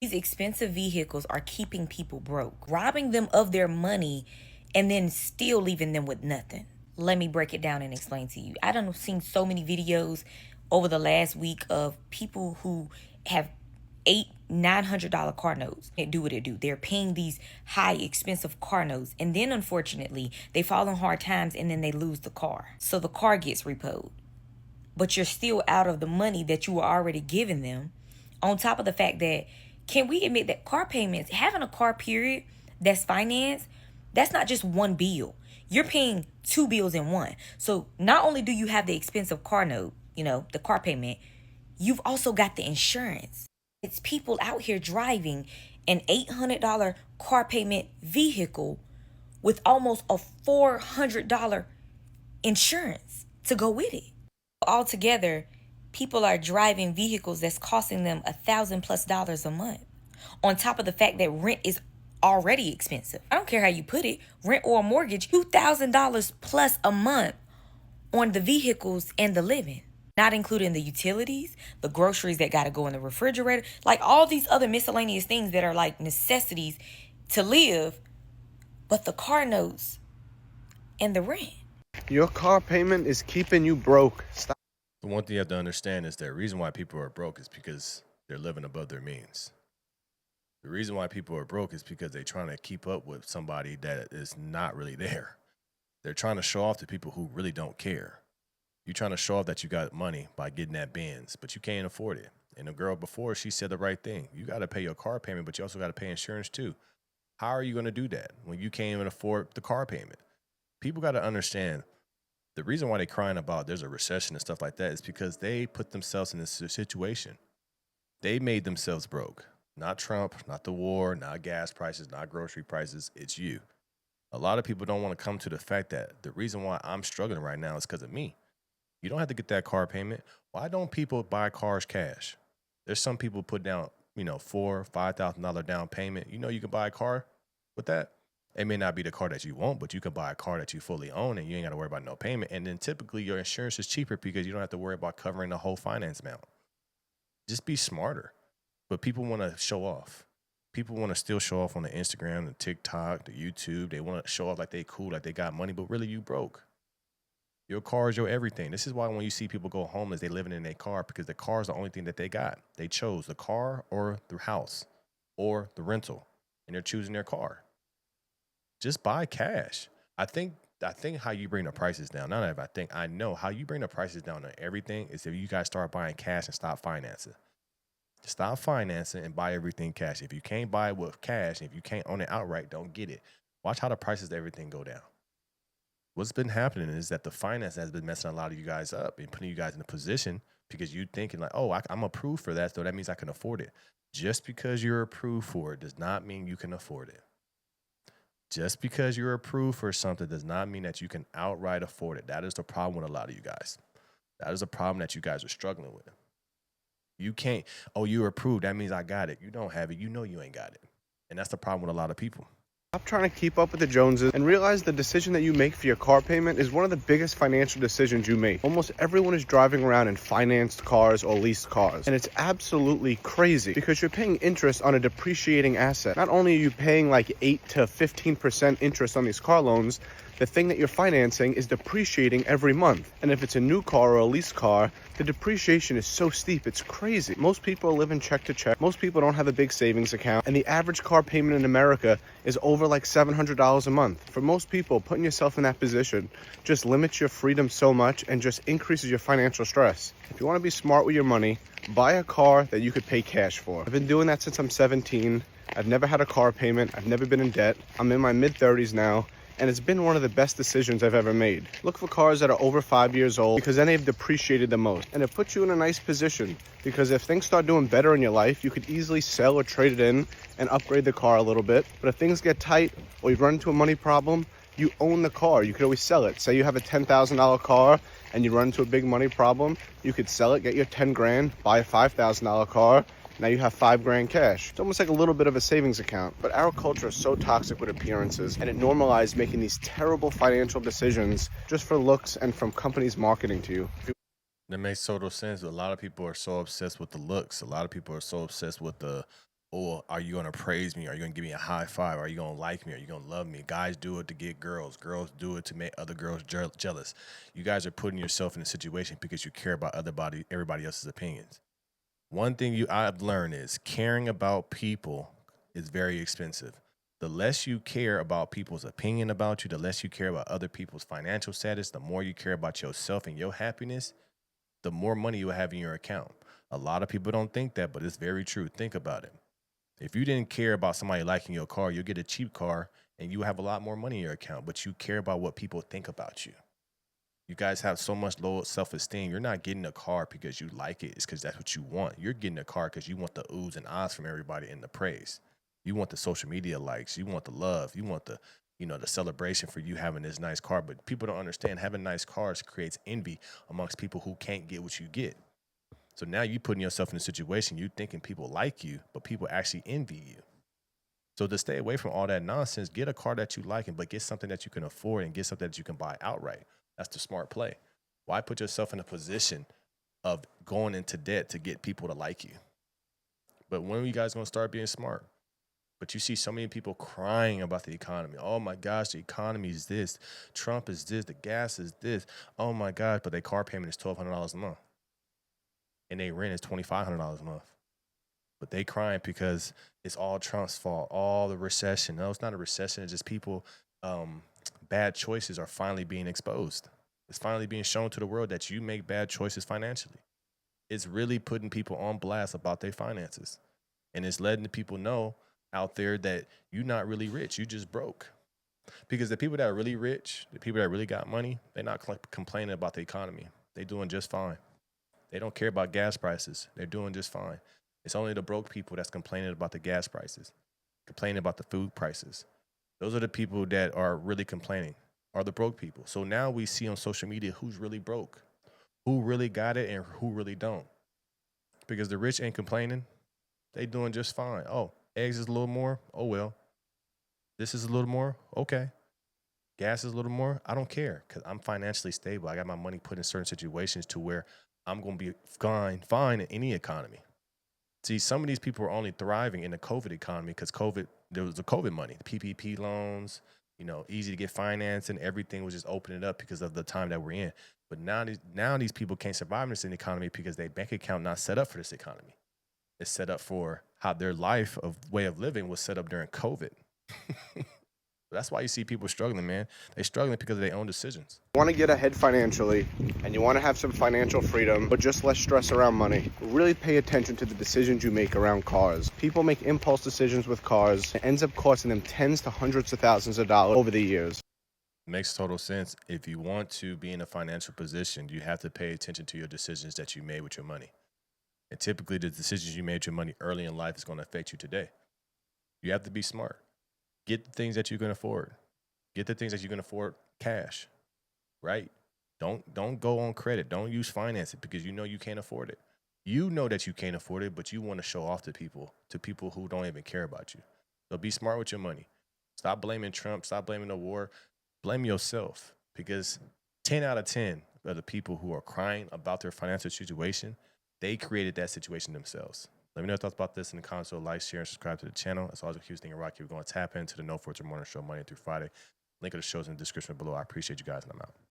These expensive vehicles are keeping people broke, robbing them of their money, and then still leaving them with nothing. Let me break it down and explain to you. I done seen so many videos over the last week of people who have $800-900 car notes. It do what it do. They're paying these high expensive car notes, and then unfortunately they fall in hard times and then they lose the car. So the car gets repoed, but you're still out of the money that you were already giving them. On top of the fact that, can we admit that car payments, having a car period that's financed, that's not just one bill. You're paying two bills in one. So not only do you have the expensive car note, the car payment, you've also got the insurance. It's people out here driving an $800 car payment vehicle with almost a $400 insurance to go with it. Altogether, people are driving vehicles that's costing them $1,000+ a month. On top of the fact that rent is already expensive. I don't care how you put it, rent or a mortgage, $2,000 plus a month on the vehicles and the living. Not including the utilities, the groceries that got to go in the refrigerator, like all these other miscellaneous things that are like necessities to live, but the car notes and the rent. Your car payment is keeping you broke. Stop. The one thing you have to understand is that the reason why people are broke is because they're living above their means. The reason why people are broke is because they're trying to keep up with somebody that is not really there. They're trying to show off to people who really don't care. You're trying to show off that you got money by getting that Benz, but you can't afford it. And the girl before, she said the right thing. You got to pay your car payment, but you also got to pay insurance too. How are you going to do that when you can't even afford the car payment? People got to understand the reason why they're crying about there's a recession and stuff like that is because they put themselves in this situation. They made themselves broke. Not Trump, not the war, not gas prices, not grocery prices. It's you. A lot of people don't want to come to the fact that the reason why I'm struggling right now is because of me. You don't have to get that car payment. Why don't people buy cars cash? There's some people put down, $4,000-5,000 down payment. You can buy a car with that. It may not be the car that you want, but you can buy a car that you fully own and you ain't got to worry about no payment. And then typically your insurance is cheaper because you don't have to worry about covering the whole finance amount. Just be smarter. But people want to show off. People want to still show off on the Instagram, the TikTok, the YouTube. They want to show off like they cool, like they got money, but really you broke. Your car is your everything. This is why when you see people go homeless, they living in their car because the car is the only thing that they got. They chose the car or the house or the rental, and they're choosing their car. Just buy cash. I think how you bring the prices down. Not if I know how you bring the prices down on everything is if you guys start buying cash and stop financing. Stop financing and buy everything cash. If you can't buy it with cash, if you can't own it outright, don't get it. Watch how the prices of everything go down. What's been happening is that the finance has been messing a lot of you guys up and putting you guys in a position because you thinking like, oh, I'm approved for that, so that means I can afford it. Just because you're approved for it does not mean you can afford it. Just because you're approved for something does not mean that you can outright afford it. That is the problem with a lot of you guys. That is a problem that you guys are struggling with. You can't, oh, you're approved. That means I got it. You don't have it. You know you ain't got it. And that's the problem with a lot of people. Stop trying to keep up with the Joneses and realize the decision that you make for your car payment is one of the biggest financial decisions you make. Almost everyone is driving around in financed cars or leased cars. And it's absolutely crazy because you're paying interest on a depreciating asset. Not only are you paying like 8 to 15% interest on these car loans, the thing that you're financing is depreciating every month. And if it's a new car or a leased car, the depreciation is so steep, it's crazy. Most people are living check to check. Most people don't have a big savings account. And the average car payment in America is over like $700 a month. For most people, putting yourself in that position just limits your freedom so much and just increases your financial stress. If you want to be smart with your money, buy a car that you could pay cash for. I've been doing that since I'm 17. I've never had a car payment. I've never been in debt. I'm in my mid-30s now. And it's been one of the best decisions I've ever made. Look for cars that are over 5 years old because then they've depreciated the most. And it puts you in a nice position because if things start doing better in your life, you could easily sell or trade it in and upgrade the car a little bit. But if things get tight or you run into a money problem, you own the car. You could always sell it. Say you have a $10,000 car and you run into a big money problem, you could sell it, get your 10 grand, buy a $5,000 car. Now you have $5 grand cash. It's almost like a little bit of a savings account. But our culture is so toxic with appearances, and it normalized making these terrible financial decisions just for looks and from companies marketing to you. That makes total sense. A lot of people are so obsessed with the looks. A lot of people are so obsessed with the Or are you gonna praise me? Are you gonna give me a high five? Are you gonna like me? Are you gonna love me? Guys do it to get girls. Girls do it to make other girls jealous. You guys are putting yourself in a situation because you care about everybody else's opinions. One thing I've learned is caring about people is very expensive. The less you care about people's opinion about you, the less you care about other people's financial status, the more you care about yourself and your happiness, the more money you'll have in your account. A lot of people don't think that, but it's very true. Think about it. If you didn't care about somebody liking your car, you'll get a cheap car and you have a lot more money in your account, but you care about what people think about you. You guys have so much low self-esteem. You're not getting a car because you like it. It's because that's what you want. You're getting a car because you want the oohs and ahs from everybody and the praise. You want the social media likes. You want the love. You want the celebration for you having this nice car. But people don't understand having nice cars creates envy amongst people who can't get what you get. So now you putting yourself in a situation, you thinking people like you, but people actually envy you. So to stay away from all that nonsense, get a car that you like, but get something that you can afford and get something that you can buy outright. That's the smart play. Why put yourself in a position of going into debt to get people to like you? But when are you guys going to start being smart? But you see so many people crying about the economy. Oh my gosh, the economy is this. Trump is this. The gas is this. Oh my gosh, but their car payment is $1,200 a month. And their rent is $2,500 a month. But they crying because it's all Trump's fault, all the recession. No, it's not a recession. It's just people, bad choices are finally being exposed. It's finally being shown to the world that you make bad choices financially. It's really putting people on blast about their finances. And it's letting the people know out there that you're not really rich. You just broke. Because the people that are really rich, the people that really got money, they're not complaining about the economy. They're doing just fine. They don't care about gas prices. They're doing just fine. It's only the broke people that's complaining about the gas prices, complaining about the food prices. Those are the people that are really complaining, are the broke people. So now we see on social media who's really broke, who really got it and who really don't. Because the rich ain't complaining. They doing just fine. Oh, eggs is a little more. Oh, well. This is a little more. Okay. Gas is a little more. I don't care because I'm financially stable. I got my money put in certain situations to where I'm going to be fine in any economy. See, some of these people are only thriving in the COVID economy because there was the COVID money, the PPP loans, easy to get financed and everything was just opening up because of the time that we're in. But now these people can't survive in this economy because their bank account not set up for this economy. It's set up for how their way of living was set up during COVID. That's why you see people struggling, man. They're struggling because of their own decisions. You want to get ahead financially and you want to have some financial freedom, but just less stress around money. Really pay attention to the decisions you make around cars. People make impulse decisions with cars. It ends up costing them tens to hundreds of thousands of dollars over the years. Makes total sense. If you want to be in a financial position, you have to pay attention to your decisions that you made with your money. And typically the decisions you made with your money early in life is going to affect you today. You have to be smart. Get the things that you can afford. Get the things that you can afford cash, right? Don't go on credit. Don't use finance it because you can't afford it. You know that you can't afford it, but you want to show off to people who don't even care about you. So be smart with your money. Stop blaming Trump. Stop blaming the war. Blame yourself because 10 out of 10 of the people who are crying about their financial situation, they created that situation themselves. Let me know your thoughts about this in the comments. So like, share, and subscribe to the channel. As always, keep thinking Rocky. We're going to tap into the No Filter Morning Show Monday through Friday. Link of the show's in the description below. I appreciate you guys, and I'm out.